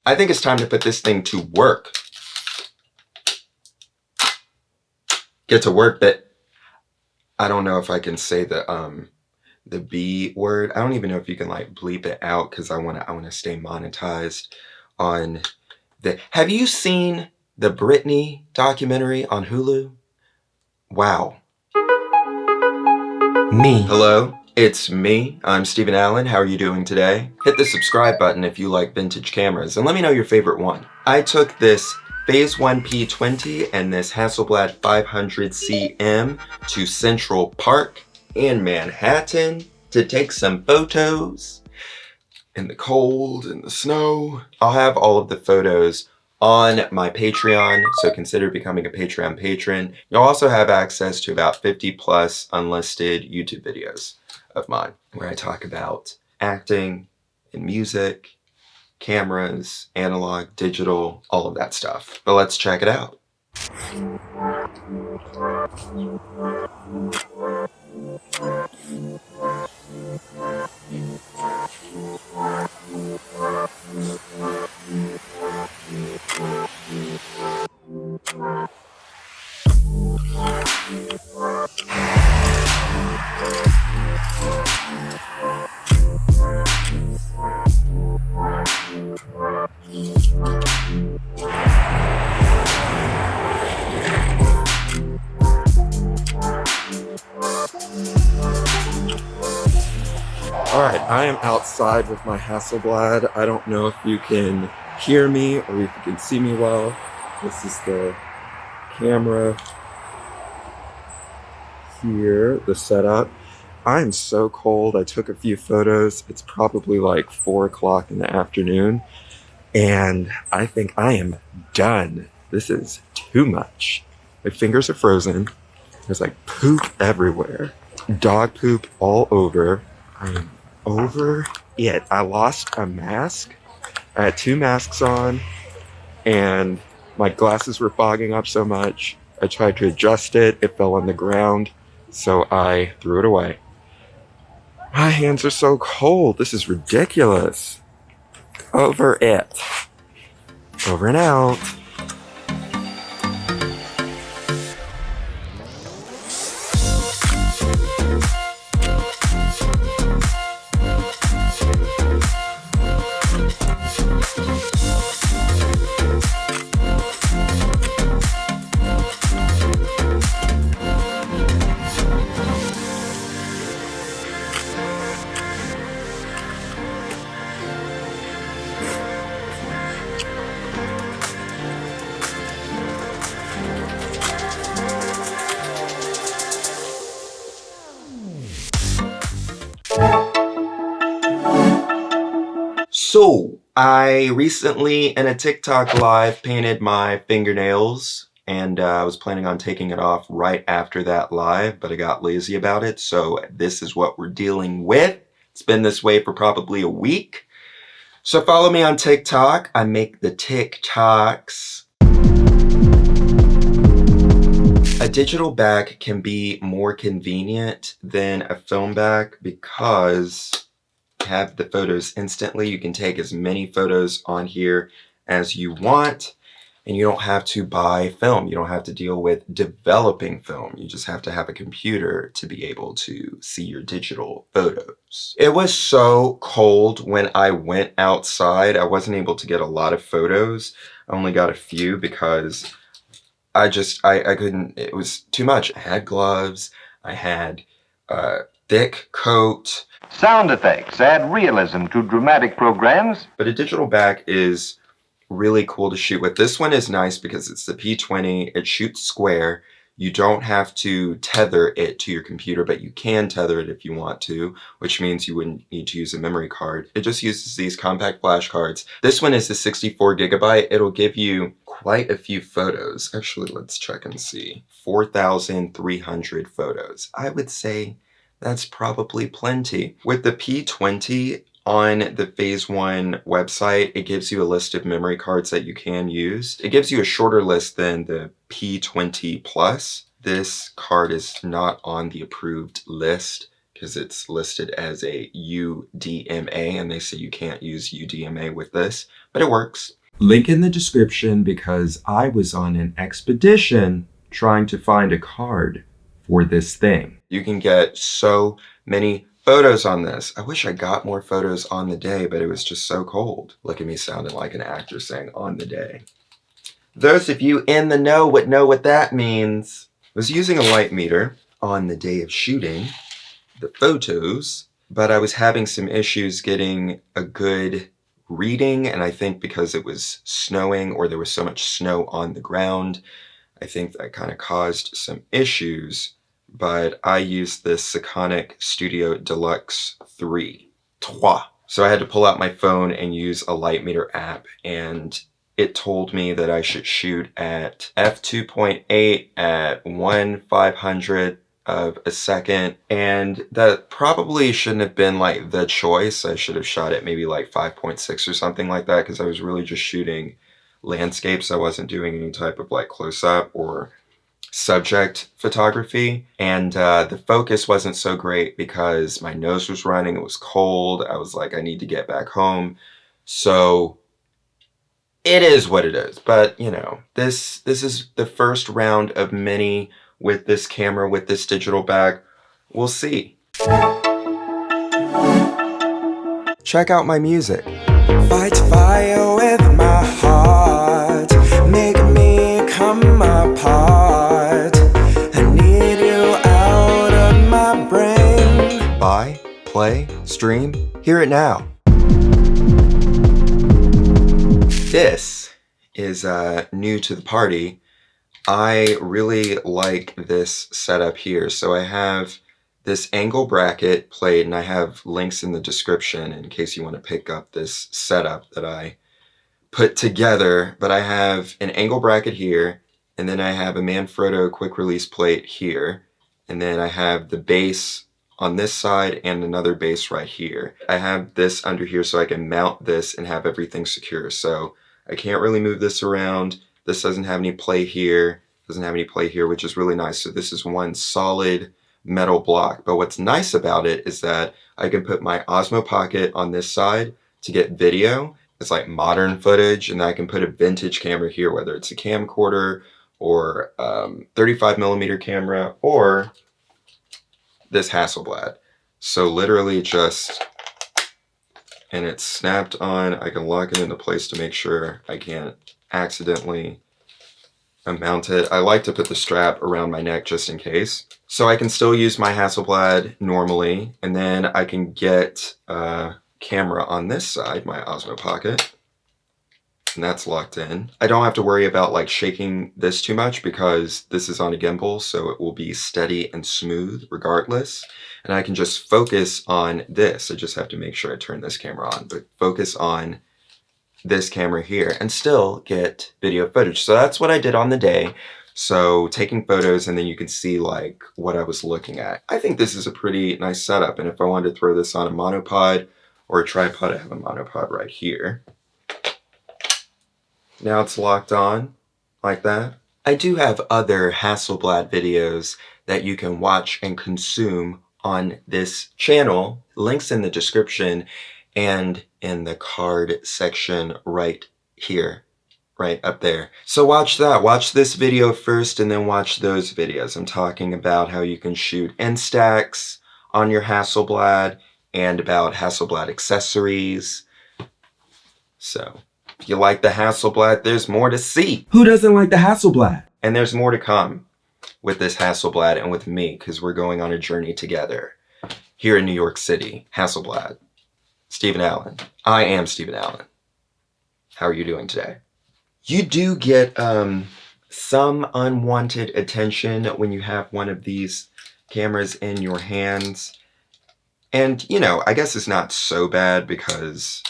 I think it's time to put this thing to work. Get to work, but I don't know if I can say the B word. I don't even know if you can like bleep it out because I wanna stay monetized on the. Have you seen the Britney documentary on Hulu? Wow. Me. Hello, it's me. I'm Steven Allen. How are you doing today? Hit the subscribe button if you like vintage cameras and let me know your favorite one. I took this Phase 1 P20 and this HASSELBLAD 500CM to Central Park in Manhattan to take some photos in the cold, in the snow. I'll have all of the photos on my Patreon, so consider becoming a Patreon patron. You'll also have access to about 50 plus unlisted YouTube videos of mine where I talk about acting and music, cameras, analog, digital, all of that stuff. But let's check it out. Alright, I am outside with my HASSELBLAD. I don't know if you can hear me or if you can see me well. This is the camera here, the setup. I'm so cold. I took a few photos. It's probably like 4 o'clock in the afternoon. And I think I am done. This is too much. My fingers are frozen. There's like poop everywhere. Dog poop all over. I am over it. I lost a mask. I had 2 masks on and my glasses were fogging up so much. I tried to adjust it. It fell on the ground. So I threw it away. My hands are so cold. This is ridiculous. Over it. Over and out. So, I recently in a TikTok live painted my fingernails and I was planning on taking it off right after that live, but I got lazy about it. So this is what we're dealing with. It's been this way for probably a week. So follow me on TikTok. I make the TikToks. A digital bag can be more convenient than a film bag because have the photos instantly. You can take as many photos on here as you want and you don't have to buy film. You don't have to deal with developing film. You just have to have a computer to be able to see your digital photos. It was so cold when I went outside. I wasn't able to get a lot of photos. I only got a few because I couldn't, it was too much. I had gloves, I had a thick coat. Sound effects add realism to dramatic programs. But a digital bag is really cool to shoot with. This one is nice because it's the P20. It shoots square. You don't have to tether it to your computer, but you can tether it if you want to, which means you wouldn't need to use a memory card. It just uses these compact flash cards. This one is a 64 gigabyte. It'll give you quite a few photos. Actually, let's check and see. 4,300 photos. I would say that's probably plenty. With the P20 on the Phase 1 website, it gives you a list of memory cards that you can use. It gives you a shorter list than the P20 Plus. This card is not on the approved list because it's listed as a UDMA, and they say you can't use UDMA with this, but it works. Link in the description because I was on an expedition trying to find a card for this thing. You can get so many photos on this. I wish I got more photos on the day, but it was just so cold. Look at me sounding like an actor saying on the day. Those of you in the know what that means. I was using a light meter on the day of shooting the photos, but I was having some issues getting a good reading, and I think because it was snowing or there was so much snow on the ground, I think that kind of caused some issues, but I used this Sekonic Studio Deluxe 3. So I had to pull out my phone and use a light meter app, and it told me that I should shoot at f2.8 at 1/500 of a second, and that probably shouldn't have been like the choice. I should have shot at maybe like 5.6 or something like that, because I was really just shooting landscapes. I wasn't doing any type of like close-up or subject photography, and the focus wasn't so great because my nose was running, it was cold, I was like, I need to get back home. So it is what it is, but you know, this is the first round of many with this camera, with this digital bag. We'll see. Check out my music. Fight fire with my heart, make me come apart. I need you out of my brain. Buy, play, stream, hear it now. This is new to the party. I really like this setup here. So I have this angle bracket plate, and I have links in the description in case you want to pick up this setup that I put together. But I have an angle bracket here, and then I have a Manfrotto quick release plate here, and then I have the base on this side and another base right here. I have this under here so I can mount this and have everything secure. So I can't really move this around. This doesn't have any play here, doesn't have any play here, which is really nice. So this is one solid metal block. But what's nice about it is that I can put my Osmo Pocket on this side to get video. It's like modern footage, and I can put a vintage camera here, whether it's a camcorder or 35mm camera or this Hasselblad. So literally just, and it's snapped on. I can lock it into place to make sure I can't accidentally mount it. I like to put the strap around my neck just in case. So I can still use my Hasselblad normally, and then I can get a camera on this side, my Osmo Pocket, and that's locked in. I don't have to worry about like shaking this too much because this is on a gimbal, so it will be steady and smooth regardless. And I can just focus on this. I just have to make sure I turn this camera on, but focus on this camera here and still get video footage. So that's what I did on the day. So taking photos, and then you can see like what I was looking at. I think this is a pretty nice setup, and if I wanted to throw this on a monopod or a tripod, I have a monopod right here. Now it's locked on like that. I do have other Hasselblad videos that you can watch and consume on this channel. Links in the description and in the card section right here, right up there. So watch that. Watch this video first and then watch those videos. I'm talking about how you can shoot Instax on your Hasselblad and about Hasselblad accessories. So if you like the Hasselblad, there's more to see. Who doesn't like the Hasselblad? And there's more to come with this Hasselblad and with me, because we're going on a journey together here in New York City. Hasselblad. Steven Allen. I am Steven Allen. How are you doing today? You do get some unwanted attention when you have one of these cameras in your hands. And, you know, I guess it's not so bad because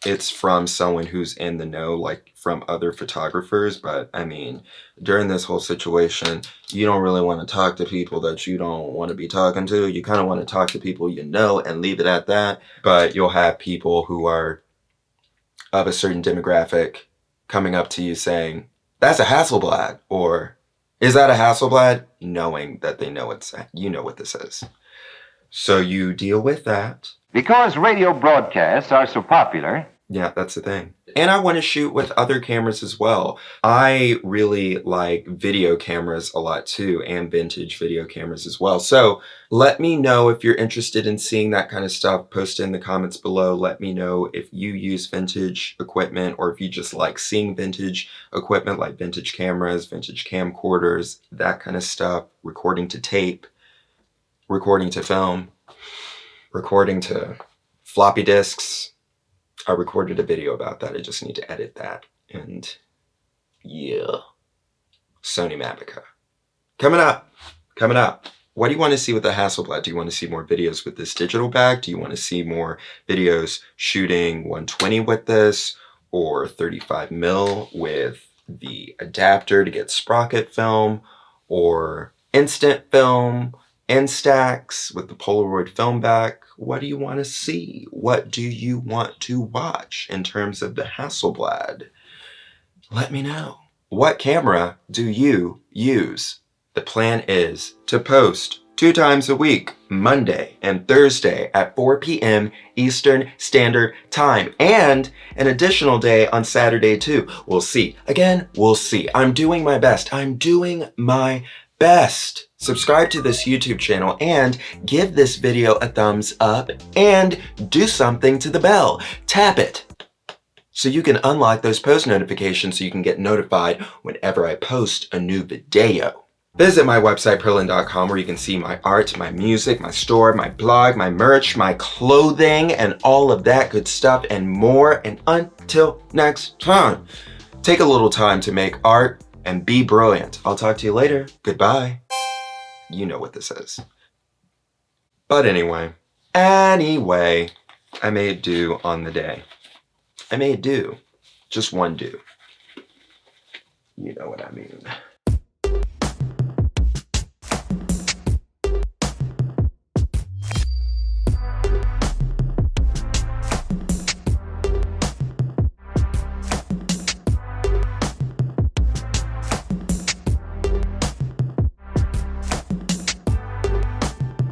it's from someone who's in the know, like from other photographers. But I mean, during this whole situation, you don't really want to talk to people that you don't want to be talking to. You kind of want to talk to people you know and leave it at that. But you'll have people who are of a certain demographic coming up to you saying, that's a Hasselblad, or is that a Hasselblad? Knowing that they know you know what this is. So you deal with that. Because radio broadcasts are so popular, Yeah, that's the thing. And I want to shoot with other cameras as well. I really like video cameras a lot too, and vintage video cameras as well. So let me know if you're interested in seeing that kind of stuff. Post in the comments below. Let me know if you use vintage equipment or if you just like seeing vintage equipment like vintage cameras, vintage camcorders, that kind of stuff, recording to tape, recording to film, recording to floppy disks. I recorded a video about that. I just need to edit that. And yeah. Sony Mavica. Coming up. Coming up. What do you want to see with the Hasselblad? Do you want to see more videos with this digital bag? Do you want to see more videos shooting 120 with this? Or 35mm with the adapter to get sprocket film? Or instant film? Instax with the Polaroid film back? What do you want to see? What do you want to watch in terms of the Hasselblad? Let me know. What camera do you use? The plan is to post 2 times a week, Monday and Thursday at 4 p.m. Eastern Standard Time, and an additional day on Saturday too. We'll see. Again, we'll see. I'm doing my best. I'm doing my best. Subscribe to this YouTube channel and give this video a thumbs up and do something to the bell. Tap it so you can unlock those post notifications so you can get notified whenever I post a new video. Visit my website, Prillen.com, where you can see my art, my music, my store, my blog, my merch, my clothing, and all of that good stuff and more. And until next time, take a little time to make art and be brilliant. I'll talk to you later. Goodbye. You know what this is. But anyway, I made do on the day. I made do. Just one do. You know what I mean.